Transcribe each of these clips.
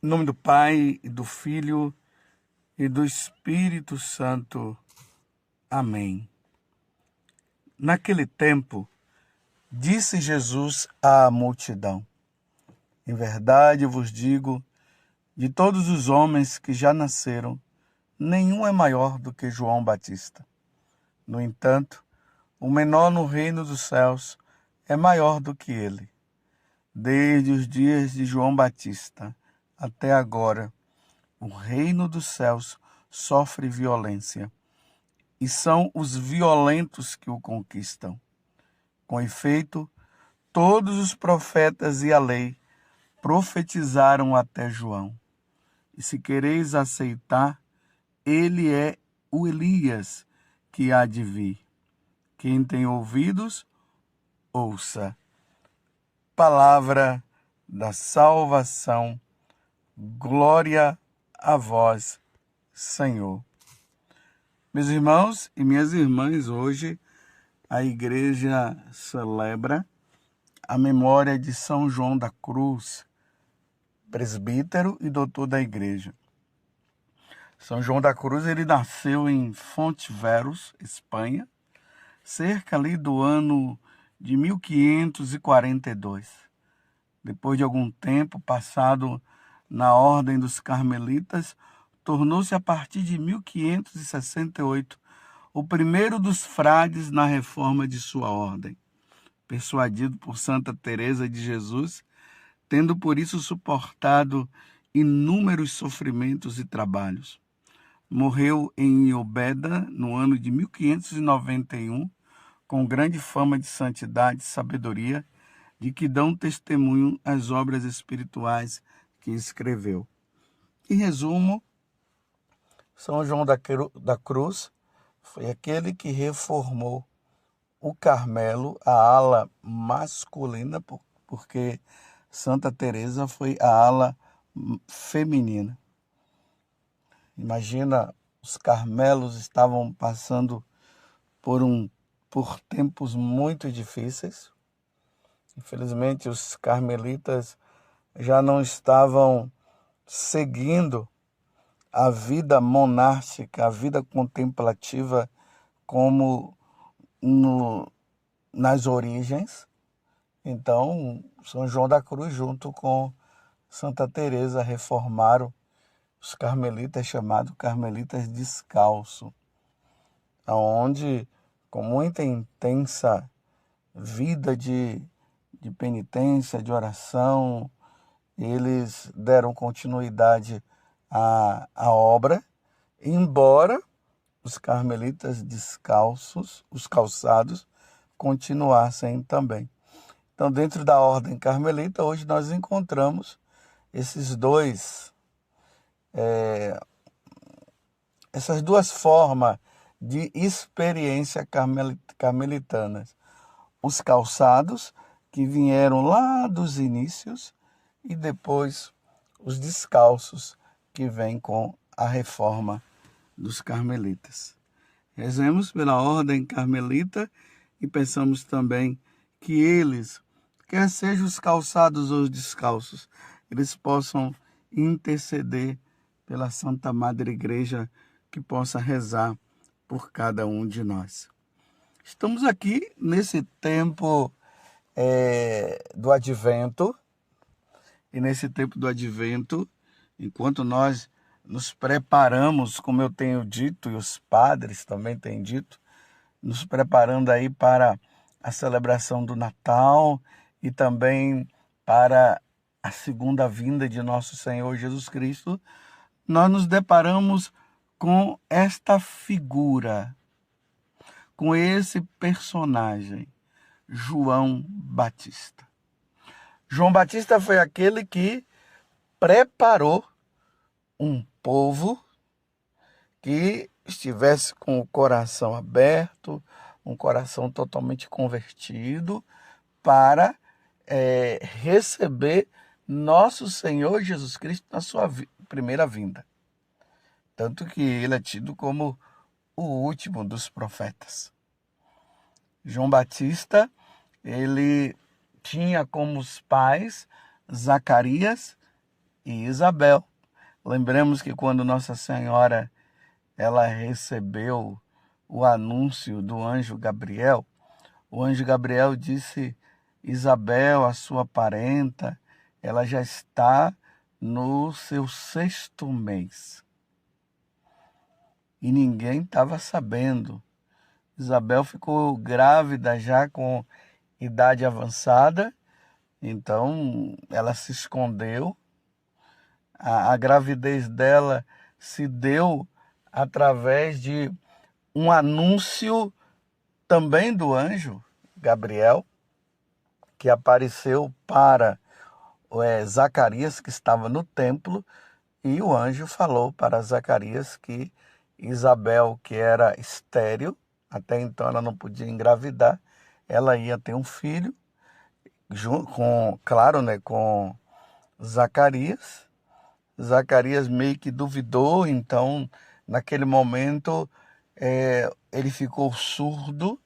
Em nome do Pai, e do Filho, e do Espírito Santo. Amém. Naquele tempo, disse Jesus à multidão: em verdade vos digo, de todos os homens que já nasceram, nenhum é maior do que João Batista. No entanto, o menor no reino dos céus é maior do que ele. Desde os dias de João Batista até agora, o reino dos céus sofre violência, e são os violentos que o conquistam. Com efeito, todos os profetas e a lei profetizaram até João. E se quereis aceitar, ele é o Elias que há de vir. Quem tem ouvidos, ouça. Palavra da salvação. Glória a vós, Senhor. Meus irmãos e minhas irmãs, hoje a igreja celebra a memória de São João da Cruz, presbítero e doutor da igreja. São João da Cruz, ele nasceu em Fontiveros, Espanha, cerca ali do ano de 1542. Depois de algum tempo passado na ordem dos carmelitas, tornou-se a partir de 1568 o primeiro dos frades na reforma de sua ordem, persuadido por Santa Teresa de Jesus, tendo por isso suportado inúmeros sofrimentos e trabalhos. Morreu em Iobeda no ano de 1591, com grande fama de santidade e sabedoria, de que dão testemunho as obras espirituais que escreveu. Em resumo, São João da Cruz foi aquele que reformou o Carmelo, a ala masculina, porque Santa Teresa foi a ala feminina. Imagina, os carmelos estavam passando por tempos muito difíceis. Infelizmente, os carmelitas já não estavam seguindo a vida monástica, a vida contemplativa como nas origens. Então, São João da Cruz, junto com Santa Teresa, reformaram os carmelitas, chamados carmelitas descalço, onde, com muita intensa vida de penitência, de oração, eles deram continuidade à obra, embora os carmelitas descalços, os calçados, continuassem também. Então, dentro da ordem carmelita, hoje nós encontramos essas duas formas de experiência carmelitanas. Os calçados, que vieram lá dos inícios, e depois os descalços, que vêm com a reforma dos carmelitas. Rezemos pela ordem carmelita e pensamos também que eles, quer sejam os calçados ou os descalços, eles possam interceder pela Santa Madre Igreja, que possa rezar por cada um de nós. Estamos aqui nesse tempo do Advento, e nesse tempo do Advento, enquanto nós nos preparamos, como eu tenho dito, e os padres também têm dito, nos preparando aí para a celebração do Natal e também para a segunda vinda de nosso Senhor Jesus Cristo, nós nos deparamos com esta figura, com esse personagem, João Batista. João Batista foi aquele que preparou um povo que estivesse com o coração aberto, um coração totalmente convertido, para receber nosso Senhor Jesus Cristo na sua primeira vinda. Tanto que ele é tido como o último dos profetas. João Batista, ele tinha como os pais Zacarias e Isabel. Lembremos que quando Nossa Senhora ela recebeu o anúncio do anjo Gabriel, o anjo Gabriel disse: Isabel, a sua parenta, ela já está no seu 6º mês. E ninguém estava sabendo. Isabel ficou grávida já com idade avançada, então ela se escondeu. A gravidez dela se deu através de um anúncio também do anjo Gabriel, que apareceu para Zacarias, que estava no templo, e o anjo falou para Zacarias que Isabel, que era estéril, até então ela não podia engravidar, ela ia ter um filho, claro, né, com Zacarias. Zacarias meio que duvidou, então naquele momento ele ficou surdo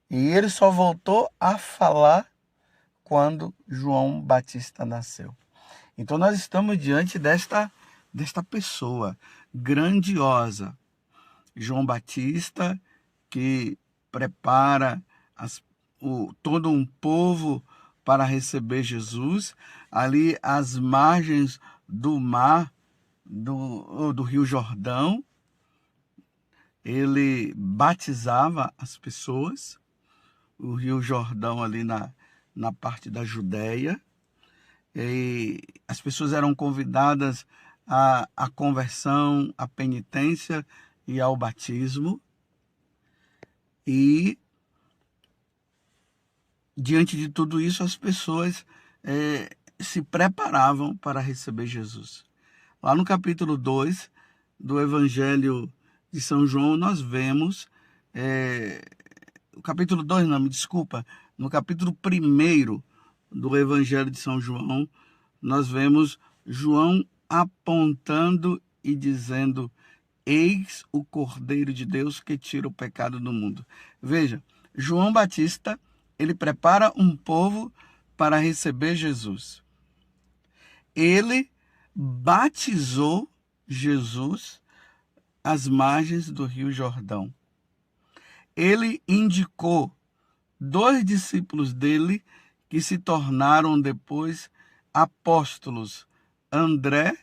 e ele só voltou a falar quando João Batista nasceu. Então nós estamos diante desta pessoa grandiosa, João Batista, que prepara todo um povo para receber Jesus, ali às margens do mar, do Rio Jordão. Ele batizava as pessoas, o Rio Jordão ali na parte da Judéia, e as pessoas eram convidadas à conversão, à penitência e ao batismo. E diante de tudo isso, as pessoas se preparavam para receber Jesus. Lá no capítulo 2 do Evangelho de São João, nós vemos, o capítulo 2, não, me desculpa, no capítulo 1 do Evangelho de São João, nós vemos João apontando e dizendo: eis o Cordeiro de Deus que tira o pecado do mundo. Veja, João Batista, ele prepara um povo para receber Jesus. Ele batizou Jesus às margens do Rio Jordão. Ele indicou 2 discípulos dele que se tornaram depois apóstolos, André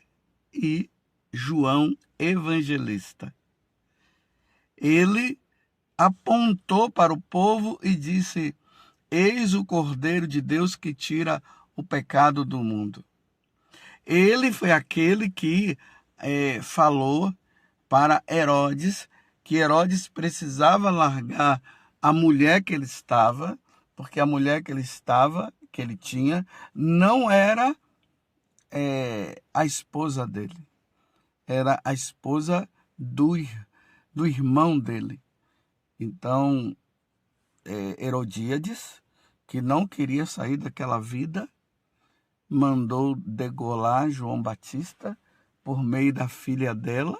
e João Evangelista. Ele apontou para o povo e disse: eis o Cordeiro de Deus que tira o pecado do mundo. Ele foi aquele que falou para Herodes que Herodes precisava largar a mulher que ele estava, porque a mulher que ele tinha, não era a esposa dele, era a esposa do irmão dele. Então, Herodíades, que não queria sair daquela vida, mandou degolar João Batista por meio da filha dela,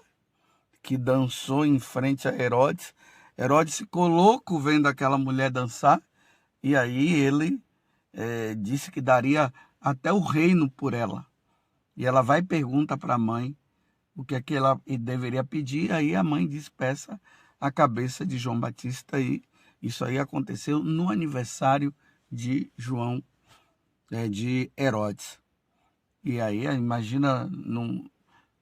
que dançou em frente a Herodes. Herodes ficou louco vendo aquela mulher dançar, e aí ele disse que daria até o reino por ela. E ela vai e pergunta para a mãe o que é que ela deveria pedir, aí a mãe diz: peça a cabeça de João Batista, e isso aí aconteceu no aniversário de de Herodes. E aí, imagina,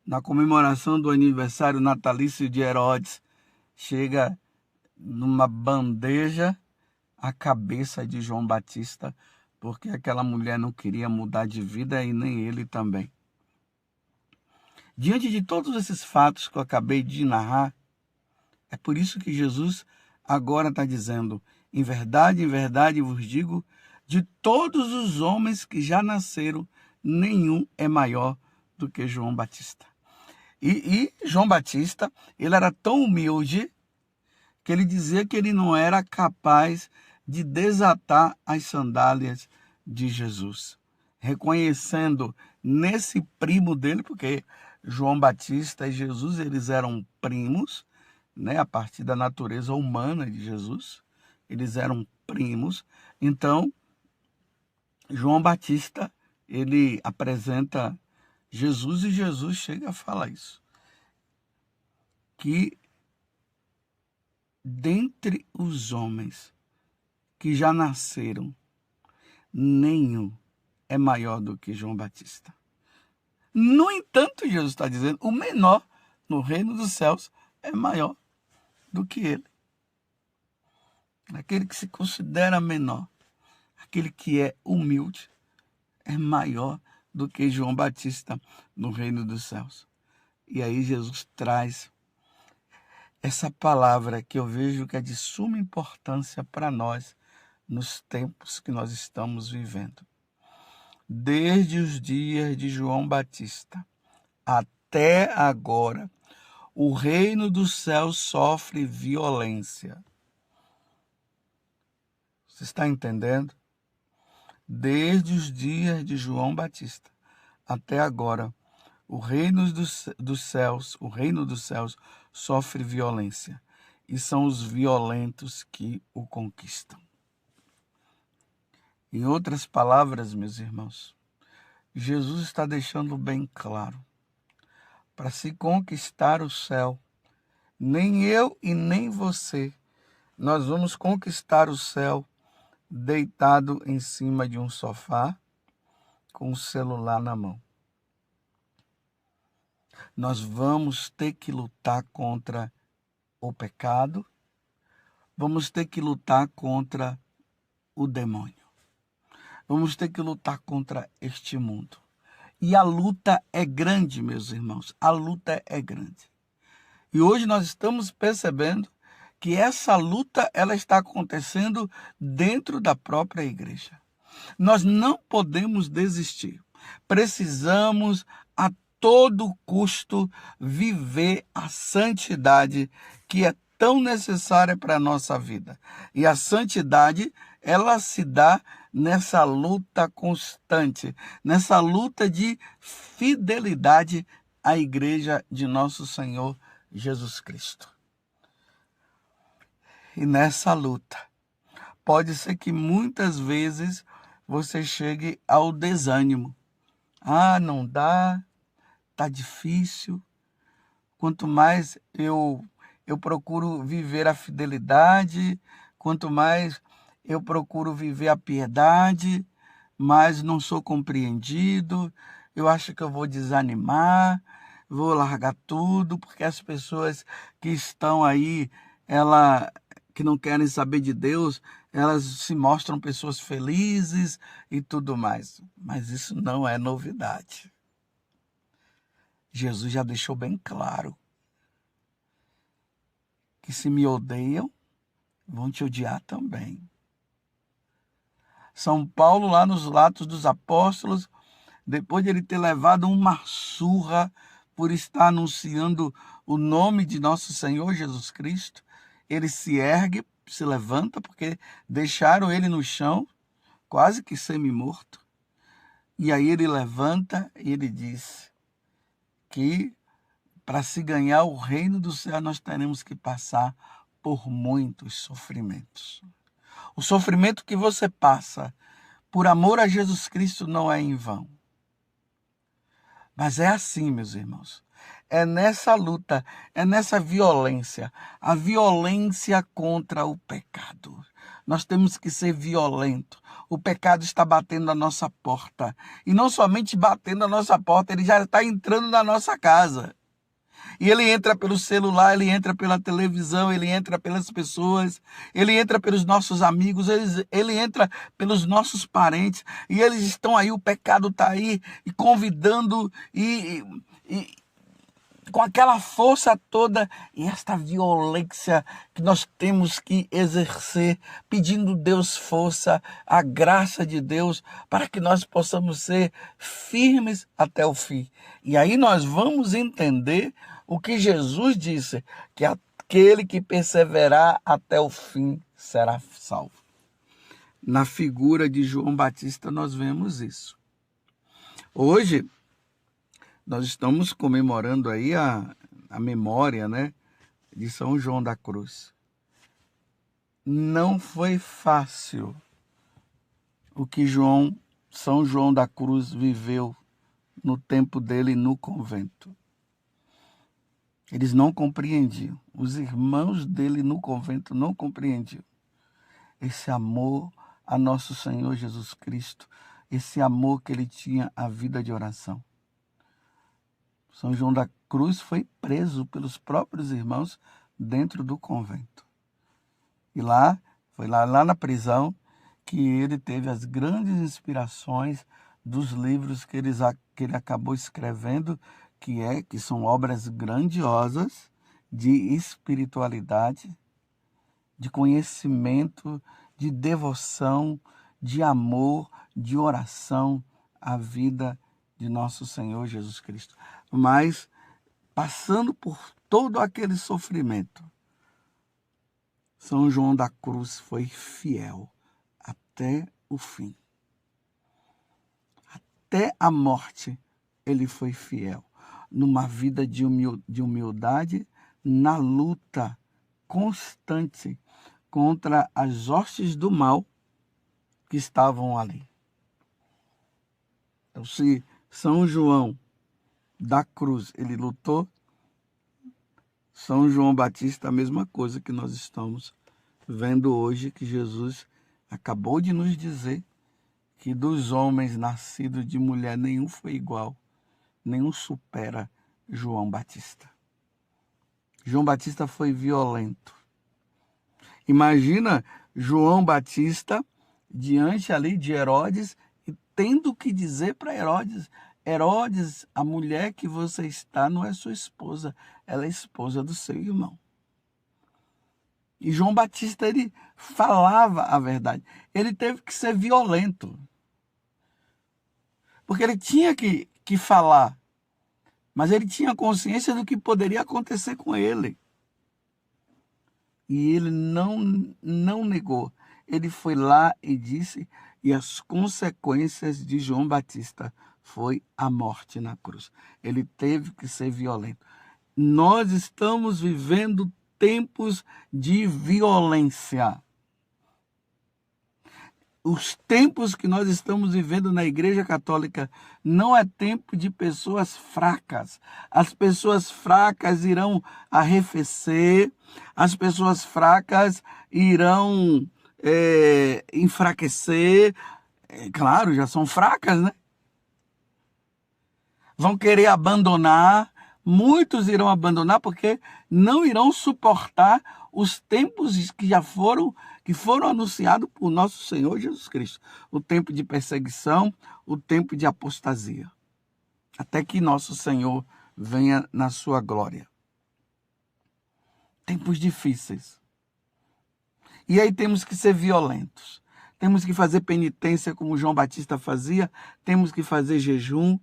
na comemoração do aniversário natalício de Herodes, chega numa bandeja a cabeça de João Batista, porque aquela mulher não queria mudar de vida e nem ele também. Diante de todos esses fatos que eu acabei de narrar, é por isso que Jesus agora está dizendo: em verdade vos digo, de todos os homens que já nasceram, nenhum é maior do que João Batista. E João Batista, ele era tão humilde que ele dizia que ele não era capaz de desatar as sandálias de Jesus, reconhecendo nesse primo dele, porque João Batista e Jesus, eles eram primos, né, a partir da natureza humana de Jesus, eles eram primos. Então, João Batista, ele apresenta Jesus e Jesus chega a falar isso. Que dentre os homens que já nasceram, nenhum é maior do que João Batista. No entanto, Jesus está dizendo, o menor no reino dos céus é maior do que ele. Aquele que se considera menor, aquele que é humilde, é maior do que João Batista no reino dos céus. E aí Jesus traz essa palavra que eu vejo que é de suma importância para nós nos tempos que nós estamos vivendo. Desde os dias de João Batista até agora, o reino dos céus sofre violência. Você está entendendo? Desde os dias de João Batista até agora, o reino dos céus sofre violência, e são os violentos que o conquistam. Em outras palavras, meus irmãos, Jesus está deixando bem claro, para se conquistar o céu, nem eu e nem você, nós vamos conquistar o céu deitado em cima de um sofá, com o celular na mão. Nós vamos ter que lutar contra o pecado, vamos ter que lutar contra o demônio. Vamos ter que lutar contra este mundo. E a luta é grande, meus irmãos. A luta é grande. E hoje nós estamos percebendo que essa luta ela está acontecendo dentro da própria igreja. Nós não podemos desistir. Precisamos a todo custo viver a santidade que é tão necessária para a nossa vida. E a santidade, ela se dá nessa luta constante, nessa luta de fidelidade à igreja de nosso Senhor Jesus Cristo. E nessa luta, pode ser que muitas vezes você chegue ao desânimo. Ah, não dá, tá difícil. Quanto mais eu procuro viver a fidelidade, quanto mais eu procuro viver a piedade, mas não sou compreendido, eu acho que eu vou desanimar, vou largar tudo, porque as pessoas que estão aí, que não querem saber de Deus, elas se mostram pessoas felizes e tudo mais. Mas isso não é novidade. Jesus já deixou bem claro que se me odeiam, vão te odiar também. São Paulo, lá nos Atos dos Apóstolos, depois de ele ter levado uma surra por estar anunciando o nome de nosso Senhor Jesus Cristo, ele se ergue, se levanta, porque deixaram ele no chão, quase que semi-morto. E aí ele levanta e ele diz que para se ganhar o reino do céu, nós teremos que passar por muitos sofrimentos. O sofrimento que você passa por amor a Jesus Cristo não é em vão. Mas é assim, meus irmãos. É nessa luta, é nessa violência, a violência contra o pecado. Nós temos que ser violentos. O pecado está batendo na nossa porta. E não somente batendo na nossa porta, ele já está entrando na nossa casa. E ele entra pelo celular, ele entra pela televisão, ele entra pelas pessoas, ele entra pelos nossos amigos, ele entra pelos nossos parentes. E eles estão aí, o pecado está aí, e convidando, e com aquela força toda, e esta violência que nós temos que exercer, pedindo Deus força, a graça de Deus, para que nós possamos ser firmes até o fim. E aí nós vamos entender o que Jesus disse, que aquele que perseverar até o fim será salvo. Na figura de João Batista nós vemos isso. Hoje, nós estamos comemorando aí a memória, né, de São João da Cruz. Não foi fácil o que João São João da Cruz viveu no tempo dele no convento. Eles não compreendiam. Os irmãos dele no convento não compreendiam esse amor a nosso Senhor Jesus Cristo, esse amor que ele tinha à vida de oração. São João da Cruz foi preso pelos próprios irmãos dentro do convento. E foi lá na prisão que ele teve as grandes inspirações dos livros que ele acabou escrevendo, que são obras grandiosas de espiritualidade, de conhecimento, de devoção, de amor, de oração à vida de nosso Senhor Jesus Cristo. Mas, passando por todo aquele sofrimento, São João da Cruz foi fiel até o fim. Até a morte ele foi fiel. Numa vida de humildade, na luta constante contra as hostes do mal que estavam ali. Então, se São João da Cruz ele lutou, São João Batista a mesma coisa que nós estamos vendo hoje, que Jesus acabou de nos dizer que dos homens nascidos de mulher nenhum foi igual, nenhum supera João Batista. João Batista foi violento. Imagina João Batista diante ali de Herodes e tendo que dizer para Herodes: Herodes, a mulher que você está não é sua esposa, ela é esposa do seu irmão. E João Batista, ele falava a verdade. Ele teve que ser violento. Porque ele tinha que falar. Mas ele tinha consciência do que poderia acontecer com ele. E ele não negou. Ele foi lá e disse, e as consequências de João Batista foi a morte na cruz. Ele teve que ser violento. Nós estamos vivendo tempos de violência. Os tempos que nós estamos vivendo na Igreja Católica não é tempo de pessoas fracas. As pessoas fracas irão arrefecer, as pessoas fracas irão enfraquecer. Claro, já são fracas, né? Vão querer abandonar, muitos irão abandonar porque não irão suportar os tempos que foram anunciados por nosso Senhor Jesus Cristo. O tempo de perseguição, o tempo de apostasia. Até que nosso Senhor venha na sua glória. Tempos difíceis. E aí temos que ser violentos. Temos que fazer penitência como João Batista fazia. Temos que fazer jejum.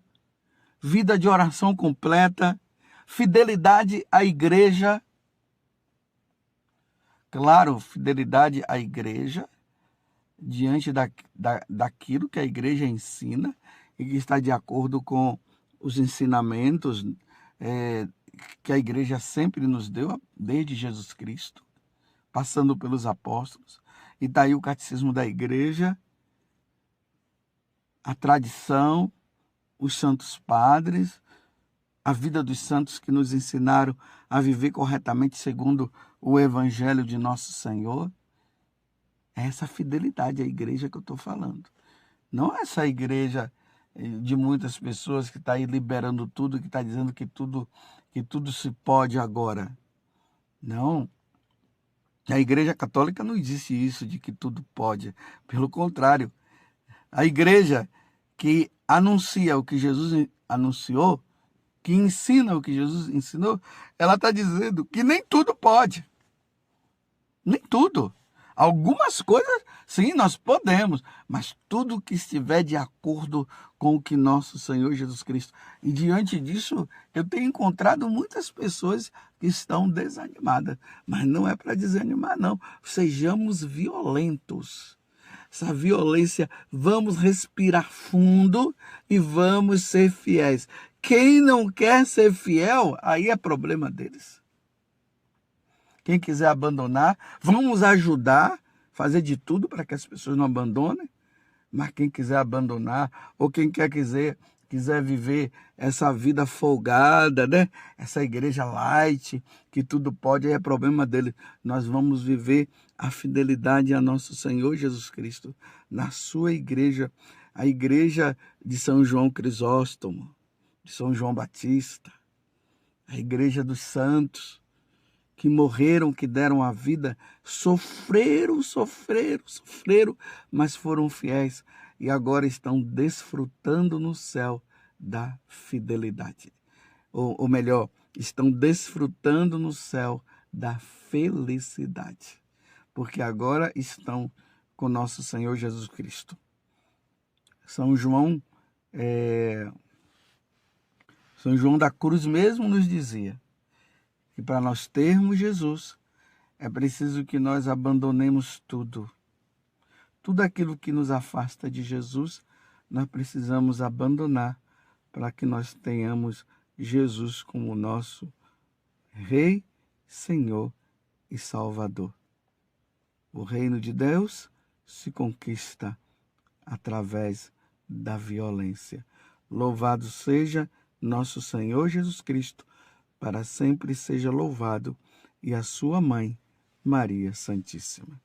Vida de oração completa. Fidelidade à igreja. Claro, fidelidade à igreja, diante daquilo que a igreja ensina e que está de acordo com os ensinamentos que a igreja sempre nos deu, desde Jesus Cristo, passando pelos apóstolos. E daí o catecismo da igreja, a tradição, os santos padres, a vida dos santos que nos ensinaram a viver corretamente segundo o Evangelho de nosso Senhor. É essa fidelidade à igreja que eu estou falando. Não é essa igreja de muitas pessoas que está aí liberando tudo, que está dizendo que tudo se pode agora. Não. A Igreja Católica não existe isso de que tudo pode. Pelo contrário, a igreja que anuncia o que Jesus anunciou, que ensina o que Jesus ensinou, ela está dizendo que nem tudo pode. Nem tudo. Algumas coisas, sim, nós podemos, mas tudo que estiver de acordo com o que nosso Senhor Jesus Cristo. E diante disso, eu tenho encontrado muitas pessoas que estão desanimadas, mas não é para desanimar, não. Sejamos violentos. Essa violência, vamos respirar fundo e vamos ser fiéis. Quem não quer ser fiel, aí é problema deles. Quem quiser abandonar, vamos ajudar, fazer de tudo para que as pessoas não abandonem, Mas quem quiser abandonar, ou quem quiser viver essa vida folgada, né? Essa igreja light, que tudo pode, aí é problema dele. Nós vamos viver a fidelidade a nosso Senhor Jesus Cristo, na sua igreja, a igreja de São João Crisóstomo, de São João Batista, a igreja dos santos, que morreram, que deram a vida, sofreram, mas foram fiéis e agora estão desfrutando no céu da fidelidade. Ou melhor, estão desfrutando no céu da felicidade, porque agora estão com nosso Senhor Jesus Cristo. São João da Cruz mesmo nos dizia que para nós termos Jesus, é preciso que nós abandonemos tudo. Tudo aquilo que nos afasta de Jesus, nós precisamos abandonar para que nós tenhamos Jesus como nosso Rei, Senhor e Salvador. O reino de Deus se conquista através da violência. Louvado seja nosso Senhor Jesus Cristo, para sempre seja louvado, e a sua mãe, Maria Santíssima.